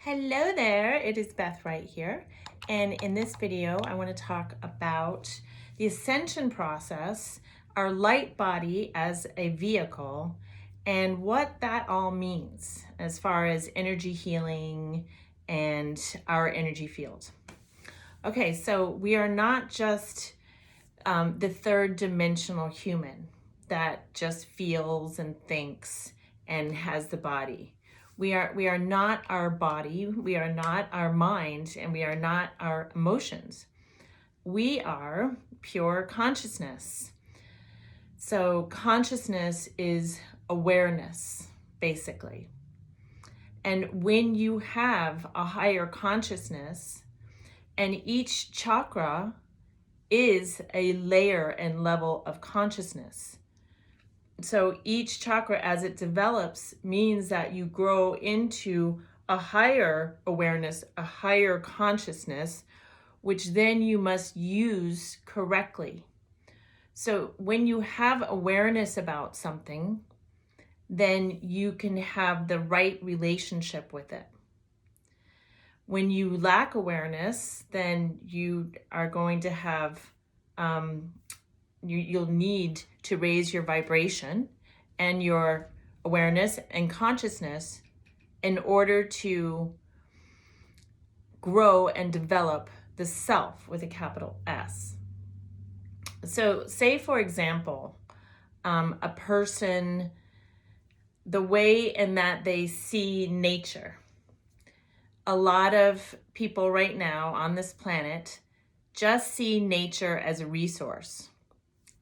Hello there, it is Beth right here. And in this video, I want to talk about the ascension process, our light body as a vehicle, and what that all means as far as energy healing and our energy field. Okay, so we are not just the third dimensional human that just feels and thinks and has the body. We are not our body, we are not our mind, and we are not our emotions. We are pure consciousness. So consciousness is awareness, basically. And when you have a higher consciousness, and each chakra is a layer and level of consciousness. So each chakra, as it develops, means that you grow into a higher awareness, a higher consciousness, which then you must use correctly. So when you have awareness about something, then you can have the right relationship with it. When you lack awareness, then you are going to have you'll need to raise your vibration and your awareness and consciousness in order to grow and develop the self with a capital S. So say, for example, a person, the way in that they see nature. A lot of people right now on this planet just see nature as a resource.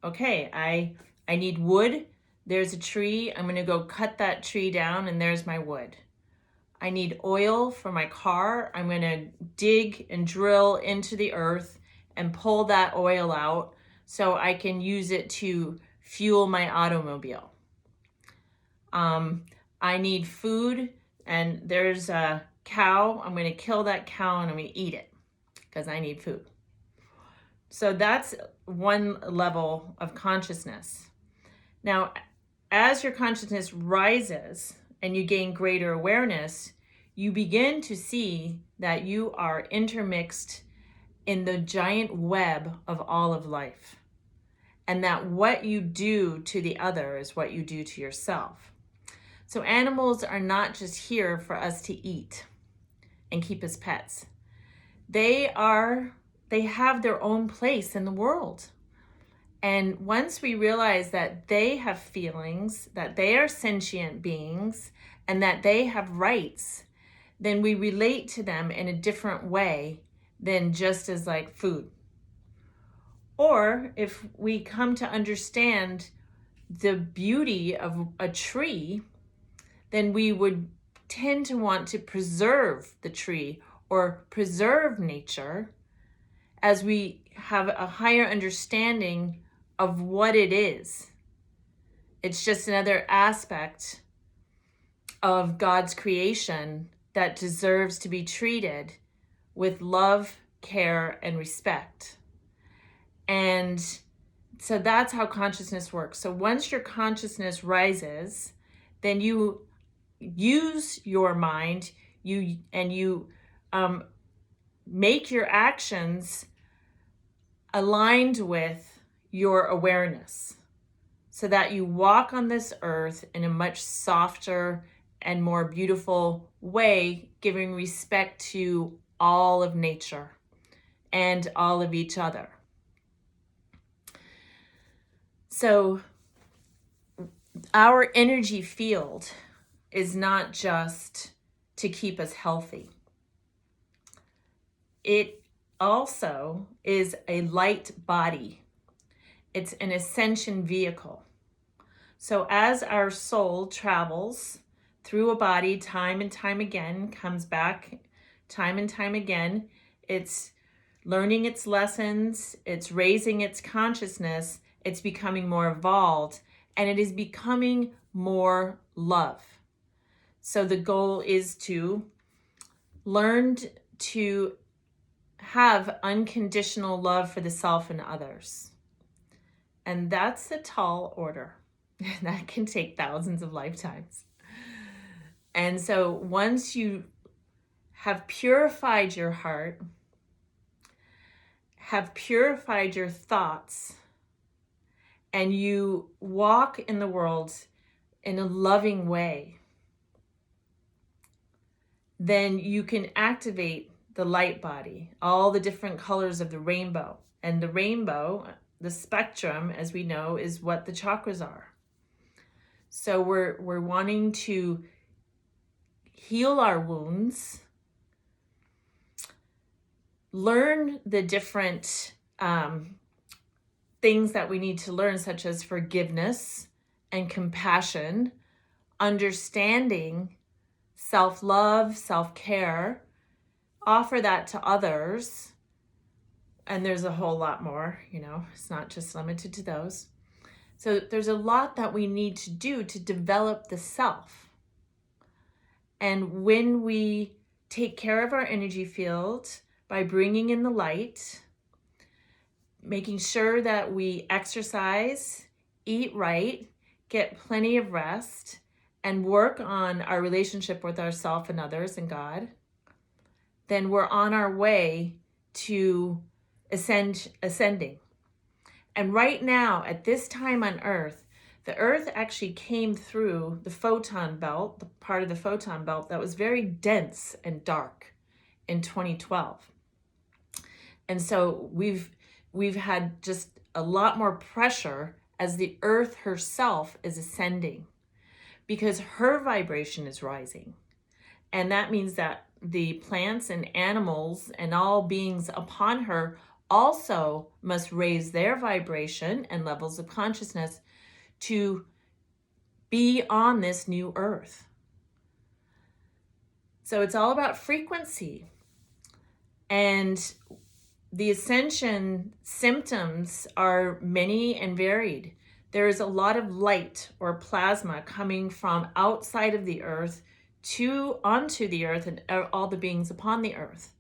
Okay, I need wood. There's a tree. I'm going to go cut that tree down and there's my wood. I need oil for my car. I'm going to dig and drill into the earth and pull that oil out so I can use it to fuel my automobile. I need food, and there's a cow. I'm going to kill that cow and I'm going to eat it because I need food. So that's one level of consciousness. Now, as your consciousness rises and you gain greater awareness, you begin to see that you are intermixed in the giant web of all of life. And that what you do to the other is what you do to yourself. So animals are not just here for us to eat and keep as pets. They have their own place in the world. And once we realize that they have feelings, that they are sentient beings, and that they have rights, then we relate to them in a different way than just as like food. Or if we come to understand the beauty of a tree, then we would tend to want to preserve the tree or preserve nature as we have a higher understanding of what it is. It's just another aspect of God's creation that deserves to be treated with love, care, and respect. And so that's how consciousness works. So once your consciousness rises, then you use your mind, you make your actions aligned with your awareness so that you walk on this earth in a much softer and more beautiful way, giving respect to all of nature and all of each other. So our energy field is not just to keep us healthy. It also is a light body. It's an ascension vehicle. So as our soul travels through a body time and time again, comes back time and time again, it's learning its lessons, it's raising its consciousness, it's becoming more evolved, and it is becoming more love. So the goal is to learn to have unconditional love for the self and others. And that's a tall order. That can take thousands of lifetimes. And so once you have purified your heart, have purified your thoughts, and you walk in the world in a loving way, then you can activate the light body, all the different colors of the rainbow. And the rainbow, the spectrum, as we know, is what the chakras are. So we're wanting to heal our wounds, learn the different things that we need to learn, such as forgiveness and compassion, understanding, self-love, self-care, offer that to others. And there's a whole lot more, it's not just limited to those. So there's a lot that we need to do to develop the self. And when we take care of our energy field by bringing in the light, making sure that we exercise, eat right, get plenty of rest, and work on our relationship with ourself and others and God, then we're on our way to ascending. And right now, at this time on Earth, the Earth actually came through the photon belt, the part of the photon belt that was very dense and dark in 2012. And so we've had just a lot more pressure as the Earth herself is ascending, because her vibration is rising. And that means that the plants and animals and all beings upon her also must raise their vibration and levels of consciousness to be on this new Earth. So it's all about frequency. And the Ascension symptoms are many and varied. There is a lot of light or plasma coming from outside of the Earth onto the Earth and all the beings upon the Earth.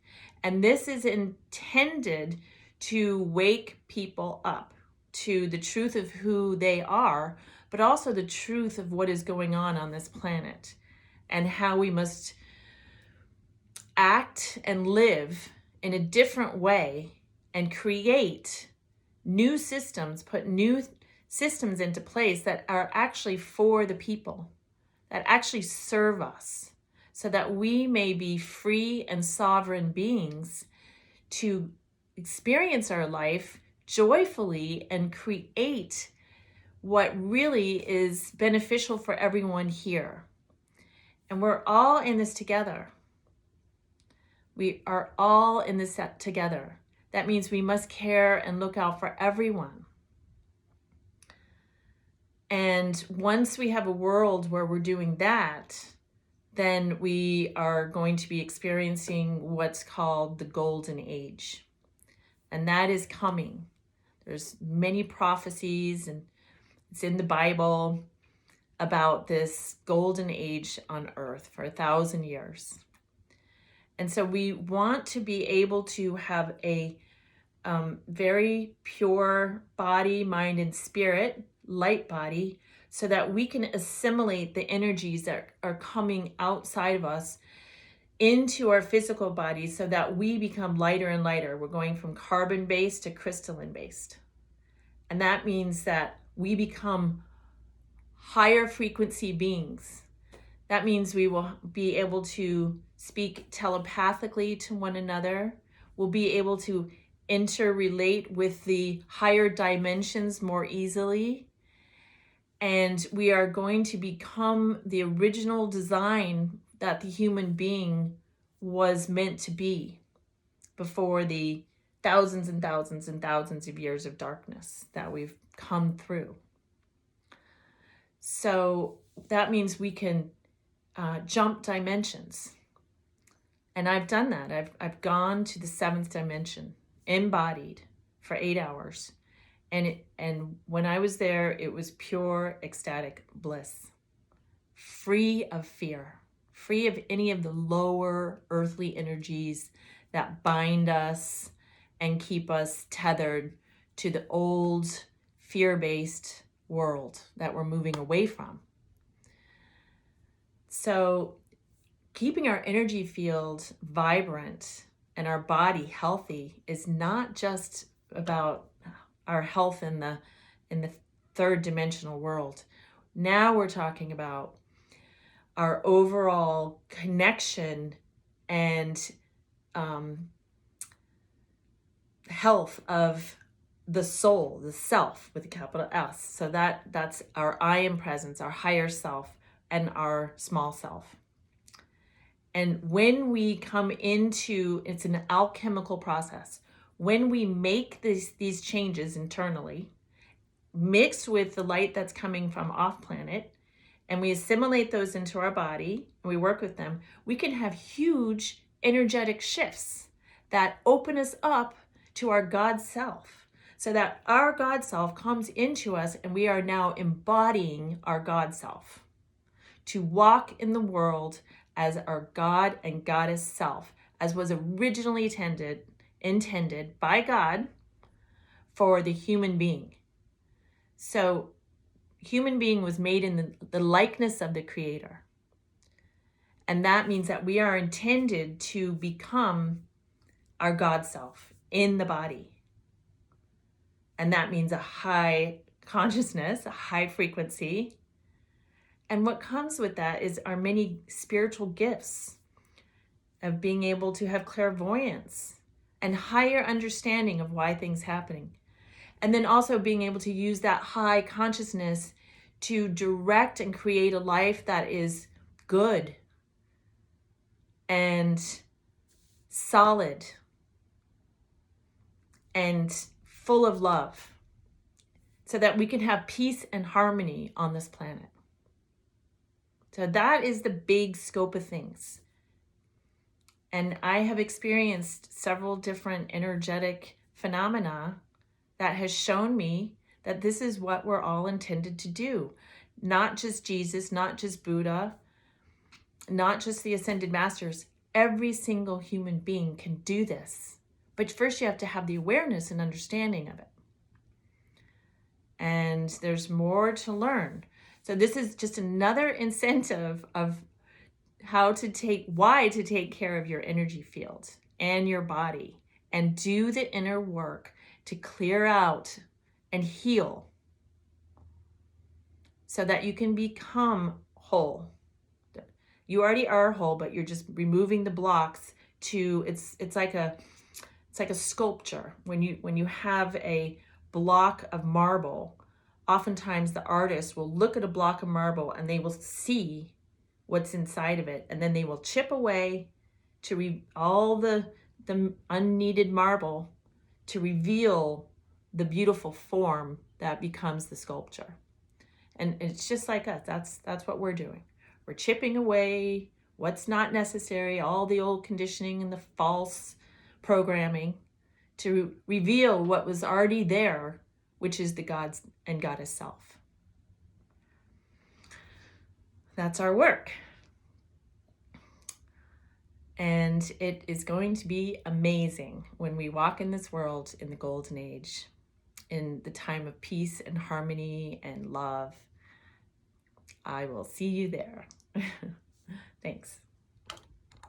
And this is intended to wake people up to the truth of who they are, but also the truth of what is going on this planet and how we must act and live in a different way and create new systems, put new systems into place that are actually for the people, that actually serve us, so that we may be free and sovereign beings to experience our life joyfully and create what really is beneficial for everyone here. And we're all in this together. We are all in this together. That means we must care and look out for everyone. And once we have a world where we're doing that, then we are going to be experiencing what's called the golden age. And that is coming. There's many prophecies, and it's in the Bible about this golden age on Earth for 1,000 years. And so we want to be able to have a very pure body, mind, and spirit, light body, so that we can assimilate the energies that are coming outside of us into our physical bodies, so that we become lighter and lighter. We're going from carbon-based to crystalline-based. And that means that we become higher frequency beings. That means we will be able to speak telepathically to one another. We'll be able to interrelate with the higher dimensions more easily. And we are going to become the original design that the human being was meant to be before the thousands and thousands and thousands of years of darkness that we've come through. So that means we can jump dimensions. And I've done that. I've gone to the 7th dimension, embodied for 8 hours. And when I was there, it was pure ecstatic bliss, free of fear, free of any of the lower earthly energies that bind us and keep us tethered to the old fear-based world that we're moving away from. So keeping our energy field vibrant and our body healthy is not just about our health in the third dimensional world. Now we're talking about our overall connection and health of the soul, the self with a capital S. So that's our I am presence, our higher self, and our small self. And when we come into, it's an alchemical process. When we make these changes internally, mixed with the light that's coming from off planet, and we assimilate those into our body, and we work with them, we can have huge energetic shifts that open us up to our God self, so that our God self comes into us and we are now embodying our God self to walk in the world as our God and Goddess self, as was originally intended by God for the human being. So human being was made in the likeness of the Creator. And that means that we are intended to become our God self in the body. And that means a high consciousness, a high frequency. And what comes with that is our many spiritual gifts of being able to have clairvoyance and higher understanding of why things are happening. And then also being able to use that high consciousness to direct and create a life that is good and solid and full of love, so that we can have peace and harmony on this planet. So that is the big scope of things. And I have experienced several different energetic phenomena that has shown me that this is what we're all intended to do. Not just Jesus, not just Buddha, not just the Ascended Masters. Every single human being can do this. But first you have to have the awareness and understanding of it. And there's more to learn. So this is just another incentive of why to take care of your energy field and your body and do the inner work to clear out and heal so that you can become whole. You already are whole, but you're just removing the blocks to, it's like a sculpture. When you have a block of marble, oftentimes the artist will look at a block of marble and they will see what's inside of it, and then they will chip away to all the unneeded marble to reveal the beautiful form that becomes the sculpture. And it's just like us. That's what we're doing. We're chipping away what's not necessary, all the old conditioning and the false programming, to reveal what was already there, which is the God's and Goddess self. That's our work. And it is going to be amazing when we walk in this world in the golden age, in the time of peace and harmony and love. I will see you there. Thanks.